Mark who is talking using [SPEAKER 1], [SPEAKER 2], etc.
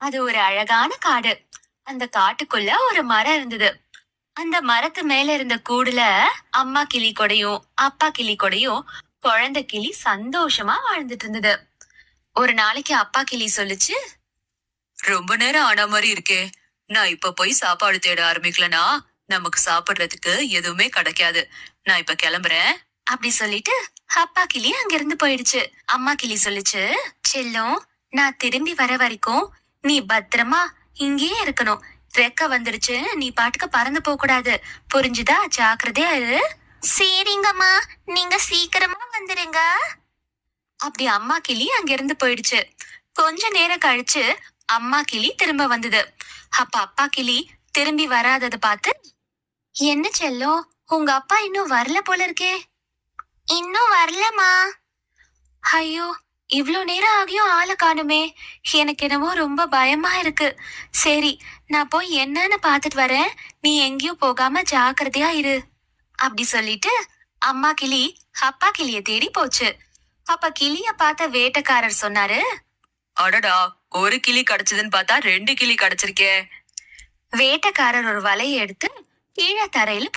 [SPEAKER 1] அது ஒரு அழகான காடு. அந்த காட்டுக்குள்ள ஒரு மரம் இருந்தது. அந்த மரத்து மேல இருந்த கூடுல அம்மா கிளி கொடையும் அப்பா கிளி கொடையும் குழந்தை கிளி சந்தோஷமா வாழ்ந்துட்டு இருந்தது. ஒரு நாளைக்கு அப்பா கிளி சொல்லுச்சு, ரொம்ப நேரம் ஆன மாதிரி இருக்கே. நான் இப்ப போய் சாப்பாடு தேட ஆரம்பிக்கலனா நமக்கு சாப்பிடுறதுக்கு எதுவுமே கிடைக்காது. நான் இப்ப கிளம்புறேன். அப்படி சொல்லிட்டு அப்பா கிளி அங்கிருந்து போயிடுச்சு. அம்மா கிளி சொல்லுச்சு, செல்லம், நான் திரும்பி வர வரைக்கும் நீ பத்திரமா இங்கேயே இருக்கணும். ரெக்க வந்துருச்சு, நீ பாட்டுக்கு பறந்து போக கூடாது. புரிஞ்சுதா? ஜாக்கிரதையா இரு. சரிங்கம்மா, நீங்க சீக்கிரமா வந்துருங்க. அப்படி அம்மா கிளி அங்கிருந்து போயிடுச்சு. கொஞ்ச நேரம் கழிச்சு அம்மா கிளி திரும்ப வந்தது. அப்ப அப்பா கிளி திரும்பி வராதத பார்த்து, என்ன செல்லம், உங்க அப்பா இன்னும் வரல போல இருக்கே. இன்னும் வரலமா. ஐயோ, இவ்ளோ நேரம் ஆகியும் ஆளை காணுமே. எனக்கு என்னவோ ரொம்ப பயமா இருக்கு. சரி, நான் போய் என்னன்னு பாத்துட்டு வரேன். நீ எங்கேயும் போகாம ஜாக்கிரதையா இரு. அப்படி சொல்லிட்டு அம்மா கிளி அப்பா கிளிய தேடி போச்சு. அப்ப கிளிய பார்த்த வேட்டைக்காரர் சொன்னாரு, அடடா, ஒரு கிளி கிடைச்சதுன்னு பார்த்தா 2 கிளி கிடைச்சிருக்கே. வேட்டைக்காரர் ஒரு வலையை எடுத்து கீழே தரையில